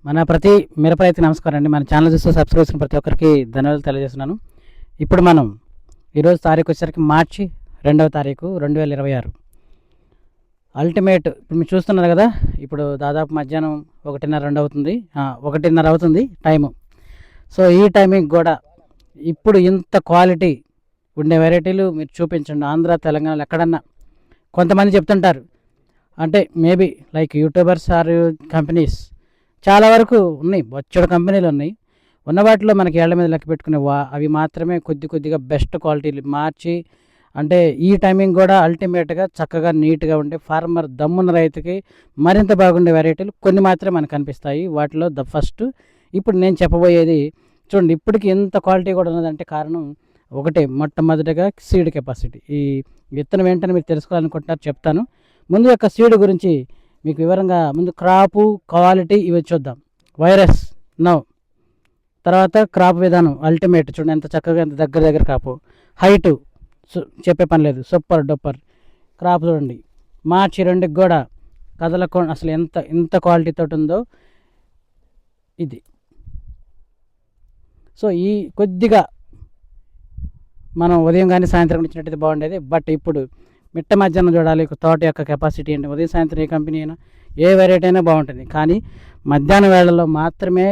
మన ప్రతి మిరప రైతుకి నమస్కారం అండి. మన ఛానల్ చూస్తే సబ్స్క్రైబ్ చేసిన ప్రతి ఒక్కరికి ధన్యవాదాలు తెలియజేస్తున్నాను. ఇప్పుడు మనం ఈరోజు తారీఖు వచ్చేసరికి మార్చి 2వ తారీఖు 2026. అల్టిమేట్ ఇప్పుడు మీరు చూస్తున్నారు కదా, ఇప్పుడు దాదాపు మధ్యాహ్నం 1:30 అవుతుంది, 1:30 అవుతుంది టైము. సో ఈ టైమింగ్ కూడా ఇప్పుడు ఇంత క్వాలిటీ ఉండే వెరైటీలు మీరు చూపించండి. ఆంధ్ర తెలంగాణలో ఎక్కడన్నా కొంతమంది చెప్తుంటారు, అంటే maybe like YouTubers or companies చాలా వరకు ఉన్నాయి, బొచ్చడు కంపెనీలు ఉన్నాయి. ఉన్న వాటిలో మనకి ఏళ్ల మీద లెక్క పెట్టుకునే అవి మాత్రమే కొద్దిగా బెస్ట్ క్వాలిటీలు మార్చి, అంటే ఈ టైమింగ్ కూడా అల్టిమేట్గా చక్కగా నీట్గా ఉండే ఫార్మర్ దమ్మున్న రైతుకి మరింత బాగుండే వెరైటీలు కొన్ని మాత్రమే మనకు కనిపిస్తాయి. వాటిలో ద ఫస్ట్ ఇప్పుడు నేను చెప్పబోయేది చూడండి. ఇప్పటికి ఎంత క్వాలిటీ కూడా ఉన్నదంటే కారణం ఒకటే, మొట్టమొదటిగా సీడ్ కెపాసిటీ. ఈ విత్తనం ఏంటని మీరు తెలుసుకోవాలనుకుంటున్నారు, చెప్తాను. ముందు యొక్క సీడ్ గురించి మీకు వివరంగా ముందు క్రాపు క్వాలిటీ ఇవి చూద్దాం. వైరస్ నో, తర్వాత క్రాప్ విధానం అల్టిమేట్. చూడండి ఎంత చక్కగా, ఎంత దగ్గర క్రాపు. హైటు చెప్పే పని లేదు, సూపర్ డూపర్ క్రాప్. చూడండి మార్చి 2కి కూడా కదలకుండా అసలు ఎంత క్వాలిటీతో ఉందో ఇది. సో ఈ కొద్దిగా మనం ఉదయం కానీ సాయంత్రం ఇచ్చినట్టయితే బాగుండేది. బట్ ఇప్పుడు మిట్ట మధ్యాహ్నం చూడాలి తోట యొక్క కెపాసిటీ ఏంటి. ఉదయం సాయంత్రం ఏ కంపెనీ అయినా ఏ వెరైటీ అయినా బాగుంటుంది, కానీ మధ్యాహ్నం వేళల్లో మాత్రమే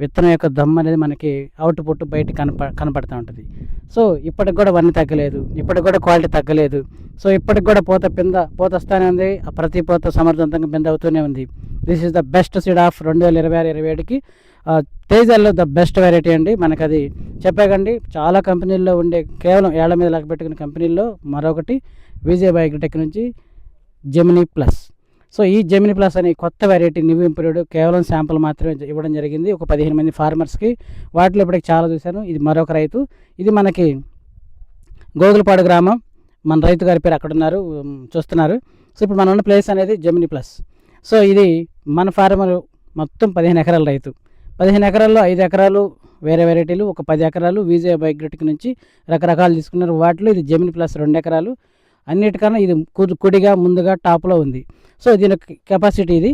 విత్తనం యొక్క దమ్ము అనేది మనకి అవుట్పుట్ బయట కనపడుతూ ఉంటుంది. సో ఇప్పటికి కూడా వన్నీ తగ్గలేదు, ఇప్పటికి కూడా క్వాలిటీ తగ్గలేదు. సో ఇప్పటికి కూడా పూత వస్తూనే ఉంది, ప్రతి పూత సమర్థవంతంగా బింద అవుతూనే ఉంది. This is the best seed of 2026-27కి. తేజాల్లో ద బెస్ట్ వెరైటీ అండి. మనకు అది చెప్పాకండి, చాలా కంపెనీల్లో ఉండే కేవలం ఏళ్ల మీద లెక్క పెట్టుకునే కంపెనీల్లో మరొకటి విజయ్ బయోటెక్ నుంచి జెమినీ ప్లస్. సో ఈ జెమినీ ప్లస్ అనే కొత్త వెరైటీ న్యూ ఇంప్రూవ్డ్ కేవలం శాంపుల్ మాత్రమే ఇవ్వడం జరిగింది ఒక 15 మంది ఫార్మర్స్కి. వాటిలో ఇప్పటికి చాలా చూశాను. ఇది మరొక రైతు, ఇది మనకి గోగులపాడు గ్రామం. మన రైతు గారి పేరు అక్కడ ఉన్నారు, చూస్తున్నారు. సో ఇప్పుడు మనం ఉన్న ప్లేస్ అనేది జెమినీ ప్లస్. సో ఇది మన ఫార్మర్ మొత్తం 15 ఎకరాల రైతు. 15 ఎకరాల్లో 5 ఎకరాలు వేరే వెరైటీలు, ఒక 10 ఎకరాలు విజయ్ బయోటెక్ నుంచి రకరకాలు తీసుకున్నారు. వాటిలో ఇది జెమినీ ప్లస్ 2 ఎకరాలు. అన్నిటికన్నా ఇది కుడిగా ముందుగా టాప్లో ఉంది. సో దీని కెపాసిటీ ఇది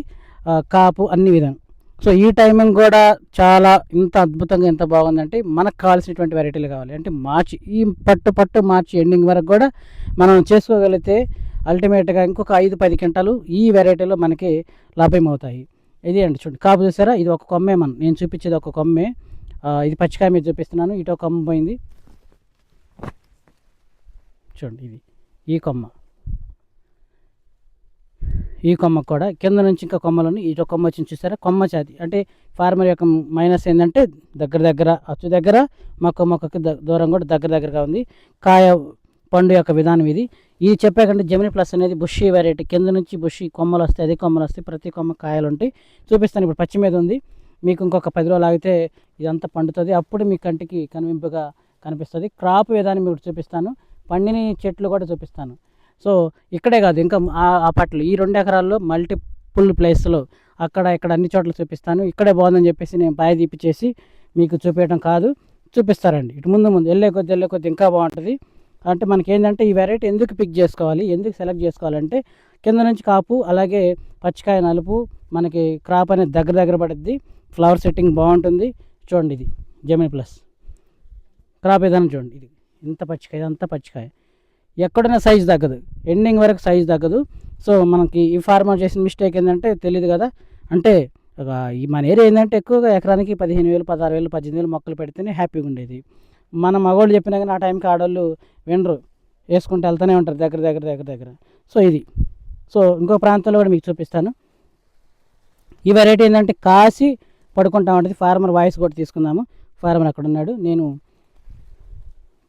కాపు అన్ని విధానం. సో ఈ టైమింగ్ కూడా చాలా ఇంత అద్భుతంగా ఎంత బాగుందంటే మనకు కావాల్సినటువంటి వెరైటీలు కావాలి అంటే మార్చి ఈ పట్టు మార్చి ఎండింగ్ వరకు కూడా మనం చేసుకోగలిగితే అల్టిమేట్గా ఇంకొక 5-10 క్వింటాలు ఈ వెరైటీలో మనకి లభ్యమవుతాయి. ఇది అండి చూడండి, కాపు చూసారా, ఇది ఒక కొమ్మే. నేను చూపించేది ఒక కొమ్మే. ఇది పచ్చికాయ మీద చూపిస్తున్నాను. ఇటు ఒక కొమ్మ పోయింది చూడండి, ఇది ఈ కొమ్మ కూడా కింద నుంచి ఇంకా కొమ్మలను ఇటు కొమ్మ వచ్చి చూసారా, కొమ్మ ఛాతి. అంటే ఫార్మర్ యొక్క మైనస్ ఏంటంటే దగ్గర అచ్చు దగ్గర మొక్కకి దూరం కూడా దగ్గరగా ఉంది. కాయ పండు యొక్క విధానం ఇది. ఇది చెప్పాకంటే జెమినీ ప్లస్ అనేది బుషీ వెరైటీ. కింద నుంచి బుషీ కొమ్మలు వస్తాయి, అదే కొమ్మలు వస్తాయి, ప్రతి కొమ్మ కాయలు ఉంటాయి. చూపిస్తాను. ఇప్పుడు పచ్చి మీద ఉంది, మీకు ఇంకొక 10 రోజులు ఆగితే ఇదంతా పండుతుంది. అప్పుడు మీ కంటికి కనువింపుగా కనిపిస్తుంది. క్రాప్ విధానం మీకు చూపిస్తాను, పండిన చెట్లు కూడా చూపిస్తాను. సో ఇక్కడే కాదు, ఇంకా ఆ పట్లు ఈ 2 ఎకరాల్లో మల్టిపుల్ ప్లేస్లో ఇక్కడ అన్ని చోట్ల చూపిస్తాను. ఇక్కడే బాగుందని చెప్పేసి నేను పాయ తీపిచ్చేసి మీకు చూపించడం కాదు, చూపిస్తారండి. ఇటు ముందు వెళ్ళే కొద్ది ఇంకా బాగుంటుంది. అంటే మనకి ఏంటంటే ఈ వెరైటీ ఎందుకు పిక్ చేసుకోవాలి, ఎందుకు సెలెక్ట్ చేసుకోవాలంటే కింద నుంచి కాపు, అలాగే పచ్చికాయ నలుపు, మనకి క్రాప్ అనేది దగ్గర పడుద్ది, ఫ్లవర్ సెట్టింగ్ బాగుంటుంది. చూడండి ఇది జెమినీ ప్లస్ క్రాప్ విధానం చూడండి. ఇది ఇంత పచ్చికాయ, ఇదంతా పచ్చికాయ. ఎక్కడైనా సైజు తగ్గదు, ఎండింగ్ వరకు సైజు తగ్గదు. సో మనకి ఈ ఫార్మర్ చేసిన మిస్టేక్ ఏంటంటే తెలియదు కదా, అంటే ఈ మన ఏరియా ఏంటంటే ఎక్కువగా ఎకరానికి 15,000, 16,000, 18,000 మొక్కలు పెడితేనే హ్యాపీగా ఉండేది. మన మగవాళ్ళు చెప్పినా కానీ ఆ టైంకి ఆడవాళ్ళు వినరు, వేసుకుంటూ వెళ్తూనే ఉంటారు దగ్గర. సో ఇది. సో ఇంకో ప్రాంతంలో కూడా మీకు చూపిస్తాను. ఈ వెరైటీ ఏంటంటే కాసి పడుకుంటా ఉంటుంది. ఫార్మర్ వాయిస్ కూడా తీసుకుందాము. ఫార్మర్ అక్కడ ఉన్నాడు, నేను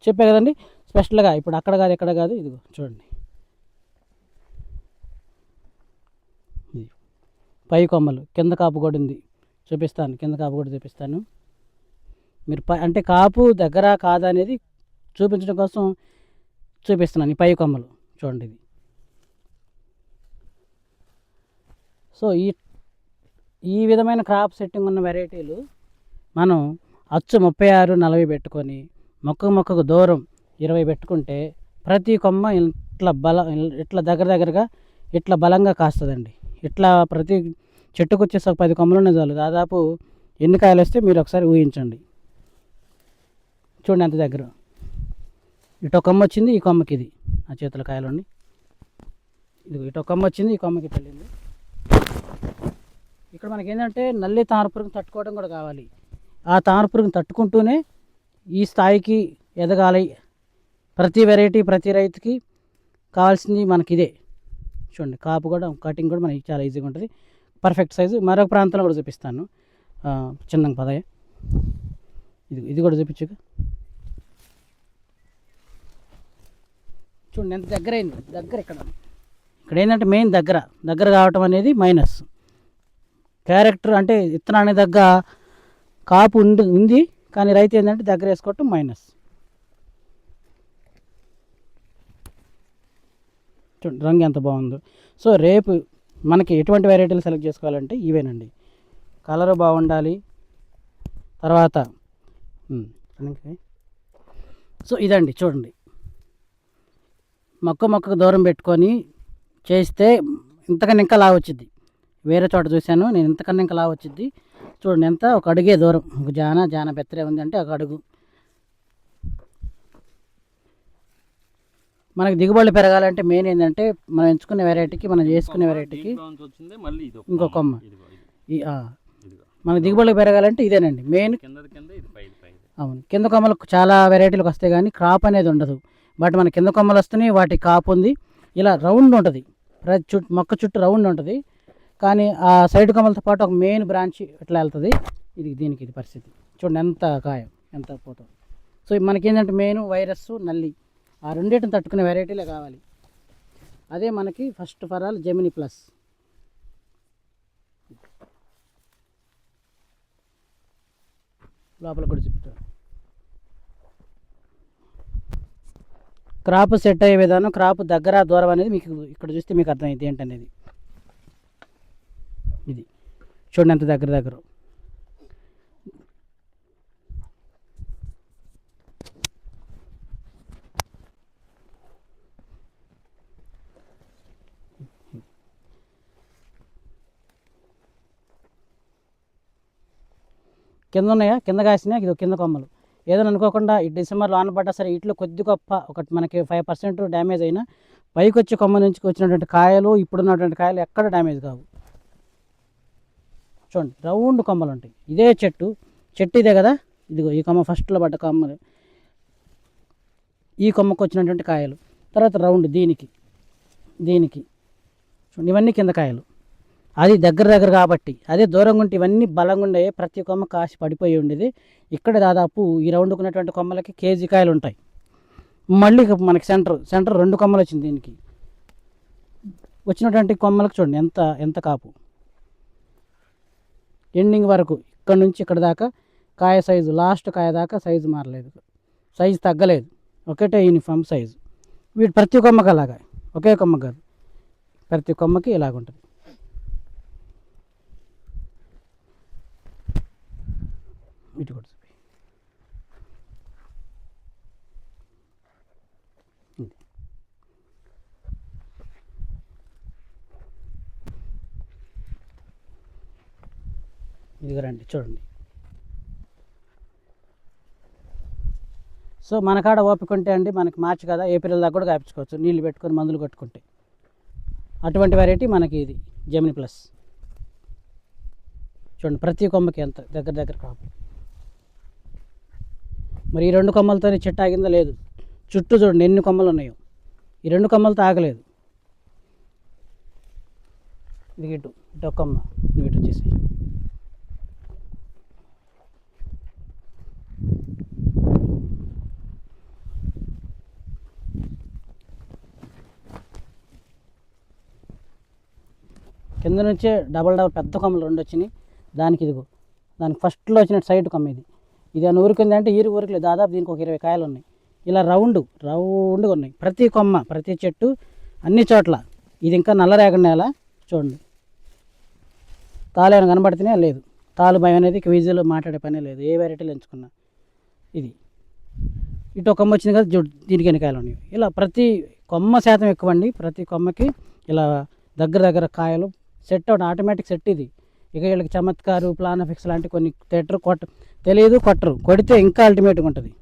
చెప్పే కదండి స్పెషల్గా. ఇప్పుడు అక్కడ కాదు, ఎక్కడ కాదు, ఇదిగో చూడండి, ఇది పై కొమ్మలు, కింద కాపు కూడా ఉంది, చూపిస్తాను. కింద కాపు కూడా చూపిస్తాను. మీరు అంటే కాపు దగ్గర కాదా అనేది చూపించడం కోసం చూపిస్తున్నాను. ఈ పై కొమ్మలు చూడండి ఇది. సో ఈ విధమైన క్రాప్ సెట్టింగ్ ఉన్న వెరైటీలు మనం అచ్చు 36-40 పెట్టుకొని మొక్కకు దూరం 20 పెట్టుకుంటే ప్రతి కొమ్మ ఇట్లా దగ్గరగా ఇట్లా బలంగా కాస్తుందండి. ఇట్లా చెట్టుకు వచ్చేసి ఒక 10 కొమ్మలు ఉన్నాయి చాలు. దాదాపు ఎన్ని కాయలు వస్తే మీరు ఒకసారి ఊహించండి. చూడండి ఎంత దగ్గర. ఇటు కొమ్మ వచ్చింది, ఈ కొమ్మకి ఇది నా చేతుల కాయలు ఉన్నాయి. ఇది ఇటు కొమ్మ వచ్చింది, ఈ కొమ్మకి వెళ్ళింది. ఇక్కడ మనకి ఏంటంటే నల్లి తామర పురుగుని తట్టుకోవడం కూడా కావాలి. ఆ తామర పురుగుని తట్టుకుంటూనే ఈ స్థాయికి ఎదగాలి. ప్రతి వెరైటీ ప్రతి రైతుకి కావాల్సింది మనకి ఇదే. చూడండి కాపు కూడా కటింగ్ కూడా మనకి చాలా ఈజీగా ఉంటుంది, పర్ఫెక్ట్ సైజు. మరొక ప్రాంతంలో కూడా చూపిస్తాను. చిన్న పదయ్య, ఇది కూడా చూపించు. చూడండి ఎంత దగ్గర అయింది. దగ్గర ఇక్కడ ఏంటంటే మెయిన్ దగ్గర కావటం అనేది మైనస్. క్యారెక్టర్ అంటే విత్తనానికి దగ్గర కాపు ఉంది, కానీ రైతు ఏంటంటే దగ్గర వేసుకోవటం మైనస్. చూడండి రంగు ఎంత బాగుందో. సో రేపు మనకి ఎటువంటి వెరైటీలు సెలెక్ట్ చేసుకోవాలంటే ఇవేనండి. కలర్ బాగుండాలి. తర్వాత సో ఇదండి చూడండి, మొక్కకు దూరం పెట్టుకొని చేస్తే ఇంతకన్నా ఇంకా లావు వచ్చింది. వేరే చోట చూశాను నేను, ఇంతకన్నా ఇంకా లావు వచ్చింది. చూడండి ఎంత, ఒక అడుగే దూరం. ఒక జాన బెత్తరే ఉందంటే ఒక అడుగు. మనకి దిగుబడులు పెరగాలంటే మెయిన్ ఏంటంటే మనం ఎంచుకునే వెరైటీకి, మనం చేసుకునే వెరైటీకి ఇంకో కొమ్మ. మనకి దిగుబడులు పెరగాలంటే ఇదేనండి మెయిన్. అవును, కింద కొమ్మలకు చాలా వెరైటీలకు వస్తాయి కానీ క్రాప్ అనేది ఉండదు. బట్ మన కింద కొమ్మలు వస్తున్నాయి, వాటి కాపు ఉంది. ఇలా రౌండ్ ఉంటుంది, ప్రతి మొక్క చుట్టూ రౌండ్ ఉంటుంది. కానీ ఆ సైడ్ కొమ్మలతో పాటు ఒక మెయిన్ బ్రాంచ్ ఇట్లా వెళ్తుంది. దీనికి ఇది పరిస్థితి. చూడండి ఎంత కాయం, ఎంత పోతుంది. సో మనకేంటంటే మెయిన్ వైరస్, నల్లి, ఆ రెండింటిని తట్టుకునే వెరైటీలే కావాలి. అదే మనకి first for all Gemini plus. లోపల కూడా చెప్తాను. క్రాప్ సెట్ అయ్యే విధానం, క్రాప్ దగ్గర దూరం అనేది మీకు ఇక్కడ చూస్తే మీకు అర్థమైంది ఏంటనేది. ఇది చూడండి ఎంత దగ్గర. కింద ఉన్నాయా, కింద కాసినా ఇది కింద కొమ్మలు. ఏదైనా అనుకోకుండా ఈ డిసెంబర్లో ఆనపడ్డా సరే ఇట్లో కొద్ది గొప్ప ఒకటి మనకి 5% డ్యామేజ్ అయినా పైకి వచ్చి కొమ్మ నుంచి వచ్చినటువంటి కాయలు, ఇప్పుడున్నటువంటి కాయలు ఎక్కడ డ్యామేజ్ కావు. చూడండి రౌండ్ కొమ్మలు ఉంటాయి. ఇదే చెట్టు ఇదే కదా, ఇదిగో ఈ కొమ్మ ఫస్ట్లో పడ్డ కొమ్మలు, ఈ కొమ్మకు వచ్చినటువంటి కాయలు. తర్వాత రౌండ్ దీనికి చూడండి, ఇవన్నీ కింద కాయలు. అది దగ్గర కాబట్టి. అదే దూరంగా ఉంటే ఇవన్నీ బలంగా ఉండే, ప్రతి కొమ్మ కాసి పడిపోయి ఉండేది. ఇక్కడ దాదాపు ఈ రౌండ్కున్నటువంటి కొమ్మలకి కేజీ కాయలు ఉంటాయి. మళ్ళీ మనకి సెంటర్ 2 కొమ్మలు వచ్చింది. దీనికి వచ్చినటువంటి కొమ్మలకు చూడండి ఎంత కాపు. ఎండింగ్ వరకు ఇక్కడ నుంచి ఇక్కడ దాకా కాయ సైజు, లాస్ట్ కాయ దాకా సైజు మారలేదు, సైజు తగ్గలేదు, ఒకటే యూనిఫామ్ సైజు. వీటి ప్రతి కొమ్మకి అలాగా, ఒకే కొమ్మ కాదు, ప్రతి కొమ్మకి ఇలాగుంటుంది. ఇటు కూడా ఇదిగో రండి చూడండి. సో మన కాడ ఓపిక ఉంటే అండి, మనకి మార్చి కదా ఏప్రిల్ దాకా కూడా కాపించుకోవచ్చు, నీళ్ళు పెట్టుకొని మందులు కొట్టుకుంటే. అటువంటి వెరైటీ మనకి ఇది జెమిని ప్లస్. చూడండి ప్రతి కొమ్మకి ఎంత దగ్గర కాపు. మరి ఈ 2 కొమ్మలతోనే చెట్టు ఆగిందా లేదు. చుట్టూ చూడండి ఎన్ని కొమ్మలు ఉన్నాయో. ఈ 2 కొమ్మలతో ఆగలేదు. ఇది ఇటు ఒక కొమ్మ, నువ్వు ఇటు వచ్చేసి. కింద నుంచే డబల్ పెద్ద కొమ్మలు 2 వచ్చినాయి. దానికి ఫస్ట్లో వచ్చిన సైడ్ కొమ్మ ఇది అని ఊరికింది అంటే ఊరికి దాదాపు దీనికి ఒక 20 కాయలు ఉన్నాయి. ఇలా రౌండ్గా ఉన్నాయి ప్రతి కొమ్మ, ప్రతి చెట్టు, అన్ని చోట్ల. ఇది ఇంకా నల్లరేగడి నేల. చూడండి తాలు ఏమైనా కనబడితేనే లేదు, తాలు భయం అనేది క్విజీలో మాట్లాడే పనే లేదు, ఏ వెరైటీలు ఎంచుకున్నా. ఇది ఇటు ఒక కొమ్మ వచ్చింది కదా, దీనికి ఎన్ని కాయలు ఉన్నాయి. ఇలా ప్రతి కొమ్మ శాతం ఎక్కువ అండి. ప్రతి కొమ్మకి ఇలా దగ్గర కాయలు సెట్ అవుట్, ఆటోమేటిక్ సెట్. ఇది ఇక వీళ్ళకి చమత్కారు, ప్లానఫిక్స్ లాంటి కొన్ని థియేటర్ తెలియదు, కొట్టరు. కొడితే ఇంకా అల్టిమేట్గా ఉంటుంది.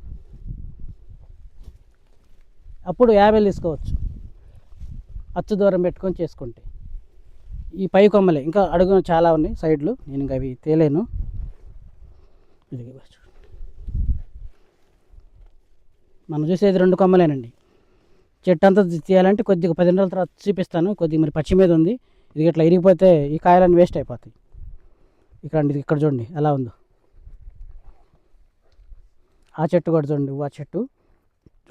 అప్పుడు 50 తీసుకోవచ్చు అచ్చు దూరం పెట్టుకొని చేసుకుంటే. ఈ పై కొమ్మలే, ఇంకా అడుగు చాలా ఉన్నాయి సైడ్లు, నేను ఇంకా అవి తేలేను. ఇది మనం చూసేది 2 కొమ్మలేనండి. చెట్టు అంతా తీయాలంటే కొద్దిగా 10 రోజుల తర్వాత చూపిస్తాను. కొద్దిగా మరి పచ్చి మీద ఉంది, ఇది ఇట్లా ఇరిగిపోతే ఈ కాయలన్నీ వేస్ట్ అయిపోతాయి. ఇక్కడ చూడండి ఎలా ఉందో. ఆ చెట్టు కూడా చూడండి, ఆ చెట్టు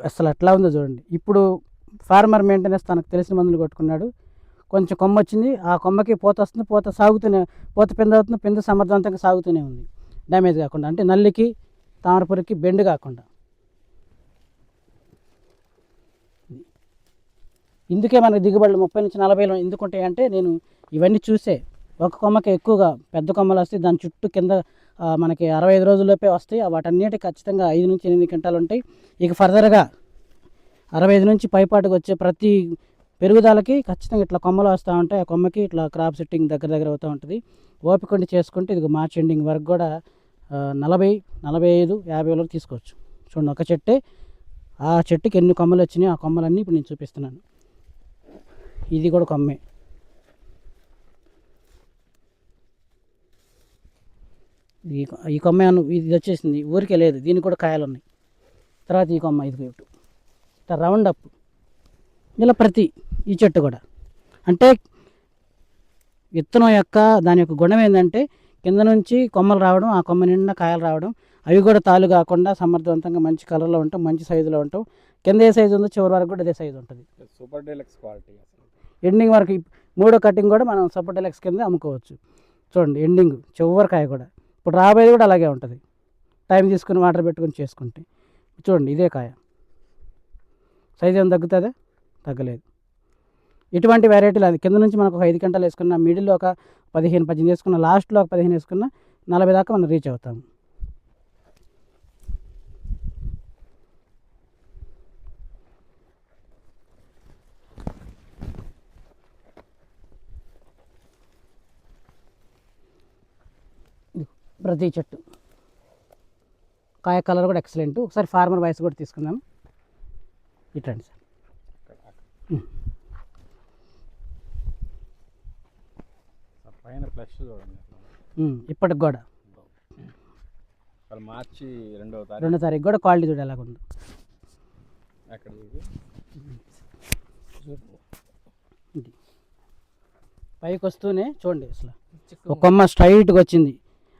అసలు ఎట్లా ఉందో చూడండి. ఇప్పుడు ఫార్మర్ మెయింటెనెన్స్ తనకు తెలిసిన మందులు కొట్టుకున్నాడు. కొంచెం కొమ్మ వచ్చింది, ఆ కొమ్మకి పూత వస్తుంది, పూత పింద అవుతుంది, పింద సమర్థవంతంగా సాగుతూనే ఉంది, డ్యామేజ్ కాకుండా. అంటే నల్లికి, తామరపురికి బెండ్ కాకుండా. ఇందుకే మనకి దిగుబడులు 30 నుంచి 40 ఎందుకు ఉంటాయంటే, నేను ఇవన్నీ చూసే. ఒక కొమ్మకి ఎక్కువగా పెద్ద కొమ్మలు వస్తాయి, దాని చుట్టూ కింద మనకి 65 రోజుల్లోపే వస్తాయి. వాటన్నిటికి ఖచ్చితంగా 5 నుంచి 8 క్వింటాలు ఉంటాయి. ఇక ఫర్దర్గా 65 నుంచి పైపాటుకు వచ్చే ప్రతి పెరుగుదలకి ఖచ్చితంగా ఇట్లా కొమ్మలు వస్తూ ఉంటాయి. ఆ కొమ్మకి ఇట్లా క్రాప్ సెట్టింగ్ దగ్గర అవుతూ ఉంటుంది. ఓపిక ఉండి చేసుకుంటే ఇది మార్చ్ ఎండింగ్ వరకు కూడా 40, 45, 50 వరకు తీసుకోవచ్చు. చూడండి, ఒక చెట్టే, ఆ చెట్టుకి ఎన్ని కొమ్మలు వచ్చినాయి, ఆ కొమ్మలన్నీ ఇప్పుడు నేను చూపిస్తున్నాను. ఇది కూడా కొమ్మే. ఈ కొమ్మ ఇది వచ్చేసింది, ఊరికే లేదు, దీనికి కూడా కాయలు ఉన్నాయి. తర్వాత ఈ కొమ్మ ఇది ఇట్లా రౌండ్ అప్, ఇలా ప్రతి ఈ చెట్టు కూడా. అంటే విత్తనం యొక్క దాని యొక్క గుణం ఏంటంటే కింద నుంచి కొమ్మలు రావడం, ఆ కొమ్మ నిండా కాయలు రావడం, అవి కూడా తాలు కాకుండా సమర్థవంతంగా మంచి కలర్లో ఉంటాం, మంచి సైజులో ఉంటాం. కింద ఏ సైజు ఉందో చివరి వరకు కూడా అదే సైజు ఉంటుంది. Super deluxe quality. ఎండింగ్ వరకు 3వ కటింగ్ కూడా మనం సూపర్ డీలక్స్ కింద అమ్ముకోవచ్చు. చూడండి ఎండింగ్ చివరి కాయ కూడా. ఇప్పుడు రాబోయేది కూడా అలాగే ఉంటుంది, టైం తీసుకుని వాటర్ పెట్టుకుని చేసుకుంటే. చూడండి ఇదే కాయ, సైజు ఏమైనా తగ్గుతుందా? తగ్గలేదు. ఇటువంటి వెరైటీలు అది కింద నుంచి మనకు ఒక 5 గంటలు వేసుకున్న, మిడిల్లో ఒక 15 వేసుకున్న, లాస్ట్లో ఒక 15 వేసుకున్న 40 దాకా మనం రీచ్ అవుతాము. ప్రతి చెట్టు కాయ కలర్ కూడా ఎక్సలెంట్. ఒకసారి ఫార్మర్ వాయిస్ కూడా తీసుకుందాం. ఇట్లండి సార్, పైన ఫ్లష్ చూడండి ఇప్పటికి కూడా. మార్చి 2వ తారీఖు కూడా క్వాలిటీ చూడ ఎలాగుందో. పైకి వస్తూనే చూడండి అసలు ఒక కొమ్మ స్ట్రైట్గా వచ్చింది.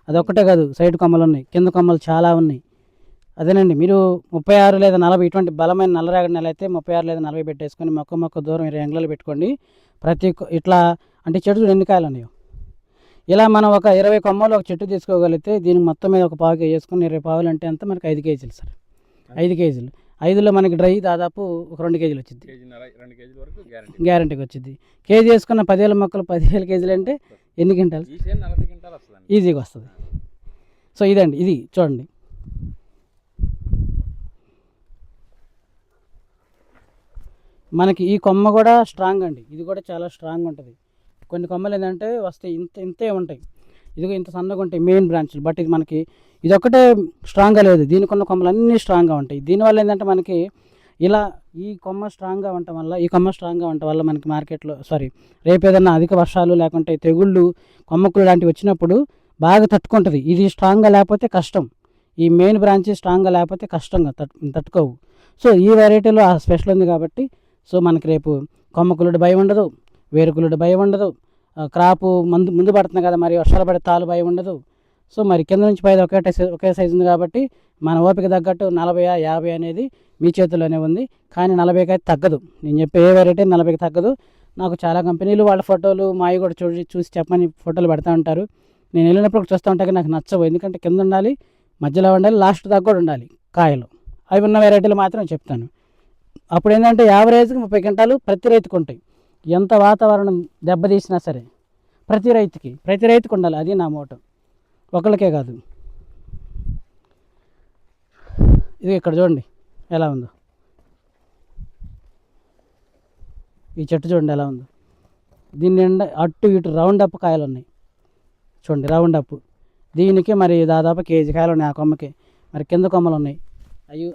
అదొక్కటే కాదు, సైడ్ కొమ్మలు ఉన్నాయి, కింద కొమ్మలు చాలా ఉన్నాయి. అదేనండి, మీరు 36 లేదా 40 ఇటువంటి బలమైన నల్లరేగడి నెల అయితే 36 లేదా 40 పెట్టేసుకొని మొక్క దూరం 20 అంగుళాలు పెట్టుకోండి. ఇట్లా అంటే చెట్టు ఎన్ని కాయలు ఉన్నాయో, ఇలా మనం ఒక 20 కొమ్మలు ఒక చెట్టు తీసుకోగలిగితే దీనికి మొత్తం మీద ఒక పావు కేజీ వేసుకొని 20 పావులు అంటే ఎంత మనకి 5 కేజీలు సార్. 5 కేజీలు, 5లో మనకి డ్రై దాదాపు ఒక 2 కేజీలు వచ్చింది, గ్యారంటీకి వచ్చింది. కేజీ వేసుకున్న 10,000 మొక్కలు 10,000 కేజీలు అంటే ఎన్ని క్వింటాలు? ఈజీగా వస్తుంది. సో ఇదండి, ఇది చూడండి. మనకి ఈ కొమ్మ కూడా స్ట్రాంగ్ అండి, ఇది కూడా చాలా స్ట్రాంగ్ ఉంటుంది. కొన్ని కొమ్మలు ఏంటంటే వస్తాయి ఇంతే ఉంటాయి, ఇదిగో ఇంత సన్నగా ఉంటాయి మెయిన్ బ్రాంచ్లు. బట్ ఇది మనకి ఇదొక్కటే స్ట్రాంగ్గా లేదు, దీనికి ఉన్న కొమ్మలు అన్నీ స్ట్రాంగ్గా ఉంటాయి. దీనివల్ల ఏంటంటే మనకి ఇలా ఈ కొమ్మ స్ట్రాంగ్గా ఉండటం వల్ల మనకి మార్కెట్లో రేపు ఏదైనా అధిక వర్షాలు లేకుంటే తెగుళ్ళు, కొమ్మకులు లాంటివి వచ్చినప్పుడు బాగా తట్టుకుంటుంది. ఇది స్ట్రాంగ్గా లేకపోతే కష్టం, ఈ మెయిన్ బ్రాంచ్ స్ట్రాంగ్గా లేకపోతే కష్టంగా తట్టుకోవు. సో ఈ వెరైటీలో ఆ స్పెషల్ ఉంది కాబట్టి సో మనకి రేపు కొమ్మకులుడు భయం ఉండదు, వేరుకులుడు భయం ఉండదు, క్రాపు ముందు పడుతుంది కదా, మరి వర్షాలు పడే తాలు భయం ఉండదు. సో మరి కింద నుంచి పైన ఒకే సైజు ఉంది కాబట్టి మన ఓపిక తగ్గట్టు 40, 50 అనేది మీ చేతుల్లోనే ఉంది. కానీ 40కి అయితే తగ్గదు, నేను చెప్పే ఏ వెరైటీ 40కి తగ్గదు. నాకు చాలా కంపెనీలు వాళ్ళ ఫోటోలు మావి కూడా చూసి చెప్పమని ఫోటోలు పెడతా ఉంటారు. నేను వెళ్ళినప్పుడు చూస్తూ ఉంటాను, నాకు నచ్చవు. ఎందుకంటే కింద ఉండాలి, మధ్యలో ఉండాలి, లాస్ట్ దాకా కూడా ఉండాలి కాయలు. అవి ఉన్న వెరైటీలు మాత్రం చెప్తాను. అప్పుడు ఏంటంటే యావరేజ్కి 30 క్వింటాలు ప్రతి రైతుకు ఉంటాయి. ఎంత వాతావరణం దెబ్బతీసినా సరే ప్రతి రైతుకు ఉండాలి, అది నా మోటో, ఒకరికే కాదు. ఇది ఇక్కడ చూడండి ఎలా ఉందో, ఈ చెట్టు చూడండి ఎలా ఉందో. దీని నిండా అటు ఇటు రౌండ్ అప్ కాయలు ఉన్నాయి, చూడండి రౌండ్ అప్. దీనికి మరి దాదాపు కేజీ కాయలు ఉన్నాయి ఆ కొమ్మకి. మరి కింద కొమ్మలు ఉన్నాయి, అవి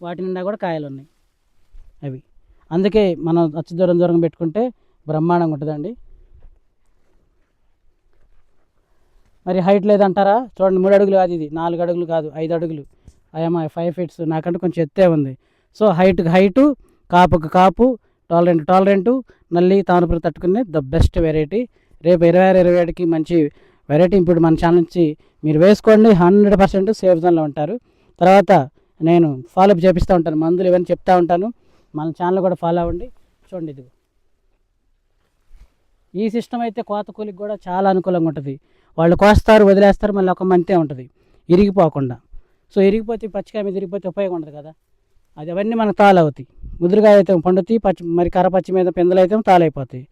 వాటి నిండా కూడా కాయలు ఉన్నాయి అవి. అందుకే మనం అచ్చు దూరం దూరం పెట్టుకుంటే బ్రహ్మాండంగా ఉంటుందండి. మరి హైట్ లేదంటారా? చూడండి 3 అడుగులు కాదు, ఇది 4 అడుగులు కాదు, 5 అడుగులు. అయ్యమ్మా 5 ఫీట్స్, నాకంటే కొంచెం ఎత్తే ఉంది. సో హైటు, కాపుకు కాపు, టాలరెంటు, నల్లి తామరపురి తట్టుకునే ద బెస్ట్ వెరైటీ. రేపు 26-27కి మంచి వెరైటీ ఇప్పుడు మన ఛానల్ నుంచి మీరు వేసుకోండి, 100% సేఫ్ జోన్లో ఉంటారు. తర్వాత నేను ఫాలోఅప్ చేపిస్తూ ఉంటాను, మందులు ఇవన్నీ చెప్తూ ఉంటాను. మన ఛానల్ కూడా ఫాలో అవ్వండి. చూడండి ఇది ఈ సిస్టమ్ అయితే కోత కూలికి కూడా చాలా అనుకూలంగా ఉంటుంది. వాళ్ళు కోస్తారు, వదిలేస్తారు, మళ్ళీ ఒక మంతే ఉంటుంది ఇరిగిపోకుండా. సో ఇరిగిపోతే పచ్చికాయ మీద ఇరిగిపోతే ఉపయోగం ఉండదు కదా. అది అవన్నీ మనకు తాలు అవుతాయి. ముదురుగాయ అయితే పండుతాయి, మరి కర్రపచ్చి మీద పిందెలు అయితే తాలైపోతాయి.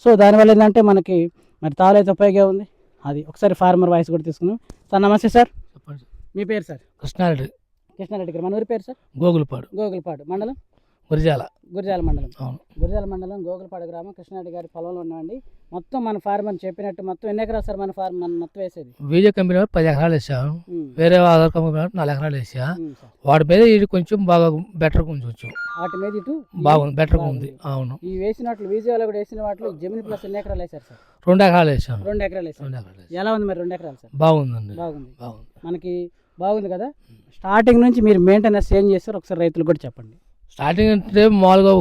సో దానివల్ల ఏంటంటే మనకి మరి తాలు అయితే ఉపయోగం ఉంది. అది ఒకసారి ఫార్మర్ వాయిస్ కూడా తీసుకున్నాం. సార్ నమస్తే సార్. చెప్పండి. మీ పేరు సార్? కృష్ణారెడ్డి గారు. మన ఊరి పేరు సార్? గోగులపాడు మండలం గురిజాల మండలం. అవును. గురిజాల మండలం గోగులపాడు గ్రామం కృష్ణారెడ్డి గారి పొలంలో ఉన్నామండి. మొత్తం మన ఫార్మర్ చెప్పినట్టు మొత్తం ఎన్ని ఎకరాలు సార్ మన ఫార్మ్ మొత్తం వేసేది? విజయ కంపెనీ 10 ఎకరాలు వేసాను. వేరే ఆధార్ కంపెనీ 4 ఎకరాలు వేసా. వాటి మీద ఇది కొంచెం బాగా బెటర్ కొంచెం వాటి మీద ఇటు బాగుంది, బెటర్గా ఉంది. అవును. ఈ వేసినట్లు విజయవాడ కూడా వేసిన వాటిలో జమిని ప్లస్ ఎన్ని ఎకరాలు వేసారు సార్? 2 ఎకరాలు వేసాను. 2 ఎకరాలు వేసారు. ఎలా ఉంది మరి 2 ఎకరాలు సార్? బాగుందండి. బాగుంది. మనకి బాగుంది కదా. స్టార్టింగ్ నుంచి మీరు మెయింటెనెన్స్ ఏం చేస్తారు ఒకసారి రైతులు కూడా చెప్పండి. స్టార్టింగ్ అంటే మామూలుగా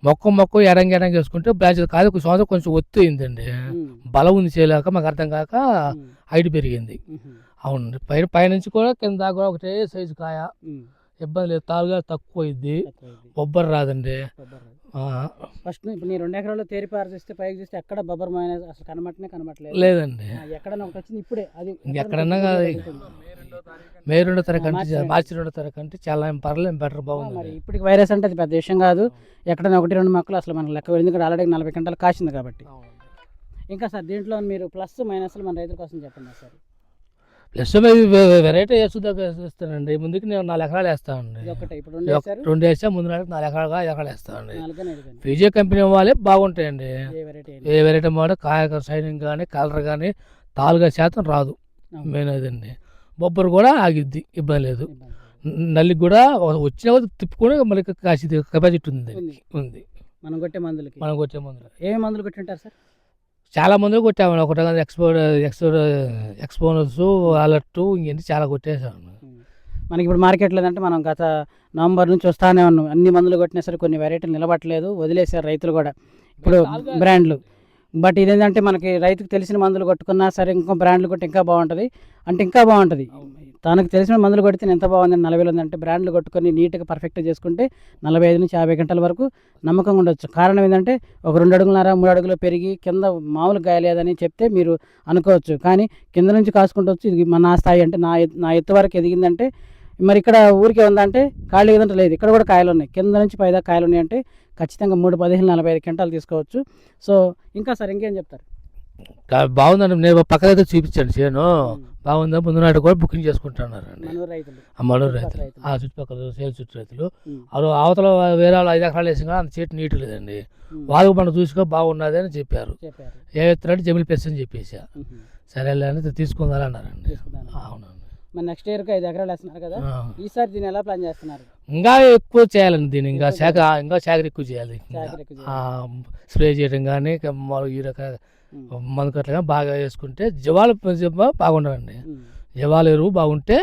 మొక్క ఎడంగి వేసుకుంటే బ్రాంచ్ కాదు, ఒక సంవత్సరం కొంచెం ఒత్తు అయిందండి. బలం ఉంది చేయలేక మాకు అర్థం కాక హైట్ పెరిగింది. అవునండి. పైనుంచి కూడా కింద దాకా కూడా ఒకటే సైజు కాయ, ఇబ్బంది లేదు. తాలుగా తక్కువ అయింది, బొబ్బర్ రాదండి. ఫస్ట్ ఇప్పుడు నీ 2 ఎకరాల్లో తేరిపారు చూస్తే పైకి చూస్తే ఎక్కడ బొబ్బర్ మైనస్ అసలు కనబట్టలేదు లేదండి. ఎక్కడన్నా ఒకటి వచ్చింది ఇప్పుడే. అది ఎక్కడన్నా మే 2వ తారీఖు అంటే మార్చి 2వ తారీఖు అంటే చాలా పర్లేదు, బెటర్ బాగుంది. మరి ఇప్పటికి వైరస్ అంటే అది పెద్ద విషయం కాదు. ఎక్కడైనా 1-2 మొక్కలు అసలు మనకు లెక్క, ఎందుకంటే ఆల్రెడీ 40 గంటలు కాసింది కాబట్టి. ఇంకా సార్ దీంట్లో మీరు ప్లస్ మైనస్లు మన రైతుల కోసం చెప్పండి సార్. ప్లస్ వెరైటీ వేస్తానండి. ముందుకి నేను 4 ఎకరాలు వేస్తానండి. 2 వేసా, ముందు 4 ఎకరాలు 5 ఎకరాలు వేస్తానండి. విజయ కంపెనీ వాళ్ళే బాగుంటాయండి. ఏ వెరైటీ మాట కాయ షైనింగ్ కానీ కలర్ కానీ తాలుగా శాతం రాదు. మెయిన్ అదండి. బొబ్బరు కూడా ఆగిద్ది, ఇబ్బంది లేదు. నల్లికి కూడా వచ్చిన తిప్పుకొని మళ్ళీ కాసి కెపాసిటీ ఉంది. మనం కొట్టే మందులు ఏమి మందులు కొట్టింటారు సార్? చాలా మందులు కొట్టామండి. ఒకటి ఎక్స్పోనర్స్, అలర్ట్, ఇంకేంటి చాలా కొట్టేసాము. మనకి ఇప్పుడు మార్కెట్ లేదంటే మనం గత నవంబర్ నుంచి వస్తానే ఉన్నాం. అన్ని మందులు కొట్టినా సరే కొన్ని వెరైటీలు నిలబట్టలేదు, వదిలేశారు రైతులు కూడా. ఇప్పుడు బ్రాండ్లు బట్ ఇదేంటంటే మనకి రైతుకు తెలిసిన మందులు కొట్టుకున్నా సరే ఇంకో బ్రాండ్లు కొట్టి ఇంకా బాగుంటుంది. అంటే ఇంకా బాగుంటుంది. తనకు తెలిసిన మందులు కొడితే ఎంత బాగుంది 40 ఉందంటే బ్రాండ్లు కొట్టుకొని నీట్గా పర్ఫెక్ట్గా చేసుకుంటే 45 నుంచి 50 గంటల వరకు నమ్మకంగా ఉండొచ్చు. కారణం ఏంటంటే ఒక 2 అడుగులన్నర 3 అడుగులు పెరిగి కింద మామూలు గాయలేదని చెప్తే మీరు అనుకోవచ్చు. కానీ కింద నుంచి కాసుకుంటూ ఇది నా స్థాయి అంటే నా ఎత్తు వరకు ఎదిగిందంటే మరి ఇక్కడ ఊరికే ఉందంటే ఖాళీ ఏదంటే లేదు. ఇక్కడ కూడా కాయలు ఉన్నాయి, కింద నుంచి పైదా కాయలు ఉన్నాయంటే ఖచ్చితంగా 3, 15, 45 క్వింటాలు తీసుకోవచ్చు. సో ఇంకా సార్ ఇంకేం చెప్తారు? బాగుందండి. నేను పక్కనైతే చూపించాను చేను బాగుందా, ముందు నాటి కూడా బుకింగ్ చేసుకుంటున్నారండి మనూరు రైతులు, ఆ చుట్టుపక్కల సేల్ చుట్టూ రైతులు. అవతల వేరే 5 ఎకరాలు వేసిన అంత చెట్టు నీటు లేదండి. వాళ్ళకు మనం చూసుకో బాగున్నది అని చెప్పారు. ఏ ఎత్తునంటే జమిలి ప్లస్ అని చెప్పేసా. సరేలే అని తీసుకుందాలన్నారండి. అవునండి. మరి నెక్స్ట్ ఇయర్కి 5 ఎకరాలు వేస్తున్నారు కదా, ఈసారి దీన్ని ఎలా ప్లాన్ చేస్తున్నారు? ఇంకా ఎక్కువ చేయాలండి దీన్ని, ఇంకా శాఖ ఎక్కువ చేయాలి. స్ప్రే చేయడం కానీ ఈ రకాల మందు కట్టలు బాగా వేసుకుంటే జీవాలు బాగుండాలండి. జీవాల ఎరువు బాగుంటే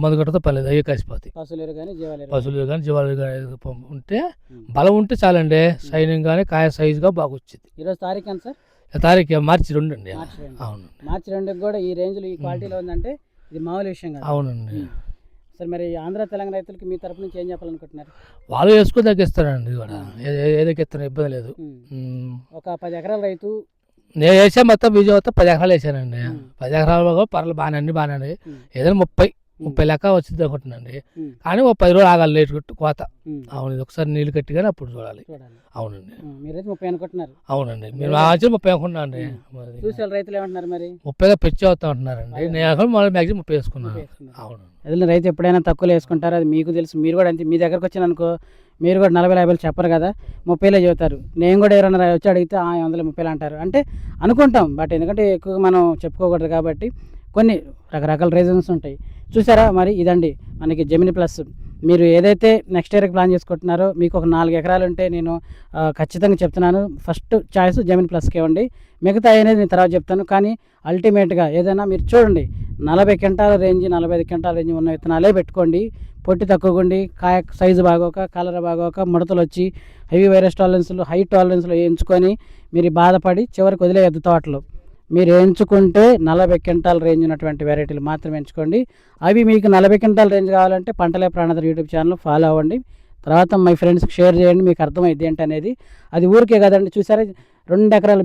మందు కట్టతో పర్లేదు, అవి కలిసిపోతాయి. పశువులు కానీ జీవాలు కానీ ఉంటే బలం ఉంటే చాలండి. షైనింగ్ కానీ కాయ సైజుగా బాగా వచ్చింది. ఈరోజు తారీఖు ఎంత సార్? తారీఖు మార్చి 2 అండి. అవును. మార్చి 2కి కూడా ఈ రేంజ్లో ఈ క్వాలిటీలో ఉందంటే ఇది మామూలు విషయం కాదు. అవునండి. సార్ మరి ఆంధ్ర తెలంగాణ రైతులకి మీ తరపు నుంచి ఏం చెప్పాలనుకుంటున్నారు? వాళ్ళు వేసుకుని తగ్గిస్తారండి. కూడా ఏదైతే ఇస్తారో ఇబ్బంది లేదు. ఒక 10 ఎకరాల రైతు నేను వేసా మొత్తం బీజం మొత్తం 10 ఎకరాలు వేసానండి. 10 ఎకరాలు పర్లేదు బాగానే ఏదైనా 30 లెక్క వచ్చింది అనుకుంటున్నాండి. కానీ ఒక 10 రోజులు ఆగాలి లేట్ కోత. అవును. ఒకసారి నీళ్ళు కట్టి కానీ అప్పుడు చూడాలి. అవునండి. మీరైతే 30 అనుకుంటున్నారు? అవునండి. మీరు 30 అనుకున్నా అండి. చూసే రైతులు ఏమంటున్నారు మరి? 30గా పెంచి అవుతా ఉంటున్నారండి. నేను మ్యాక్సిమం 30 వేసుకున్నాను. అవును. అదే రైతు ఎప్పుడైనా తక్కువలో వేసుకుంటారు, అది మీకు తెలుసు. మీరు కూడా అంతే. మీ దగ్గరకు వచ్చిన అనుకో మీరు కూడా 40-50 చెప్పరు కదా, 30లో చెబుతారు. నేను కూడా ఎవరైనా వచ్చి అడిగితే 130 అంటారు. అంటే అనుకుంటాం, బట్ ఎందుకంటే ఎక్కువ మనం చెప్పుకోకూడదు కాబట్టి కొన్ని రకరకాల రీజన్స్ ఉంటాయి. చూసారా మరి ఇదండి మనకి జెమిని ప్లస్. మీరు ఏదైతే నెక్స్ట్ ఇయర్కి ప్లాన్ చేసుకుంటున్నారో, మీకు ఒక 4 ఎకరాలు ఉంటే నేను ఖచ్చితంగా చెప్తున్నాను, ఫస్ట్ చాయిస్ జెమిని ప్లస్కే ఇవ్వండి. మిగతా అనేది నేను తర్వాత చెప్తాను. కానీ అల్టిమేట్గా ఏదైనా మీరు చూడండి, 40 క్వింటాల రేంజ్ 45 క్వింటాల రేంజ్ ఉన్న విత్తనాలే పెట్టుకోండి. పొట్టి తక్కువగుండి, కాయ సైజు బాగోక, కలర్ బాగోక, ముడతలు వచ్చి, హెవీ వైరస్ టాలరెన్స్లు, హై టాలరెన్స్లు ఎంచుకొని మీరు బాధపడి చివరికి వదిలేయద్దు తోటలో. మీరు ఎంచుకుంటే 40 క్వింటాల్ రేంజ్ ఉన్నటువంటి వెరైటీలు మాత్రమే ఎంచుకోండి. అవి మీకు 40 క్వింటాల్ రేంజ్ కావాలంటే పంటలే ప్రాణాధార యూట్యూబ్ ఛానల్ ఫాలో అవ్వండి. తర్వాత మై ఫ్రెండ్స్కి షేర్ చేయండి, మీకు అర్థమైంది ఏంటనేది. అది ఊరికే కదండి, చూసారా 2 ఎకరాలు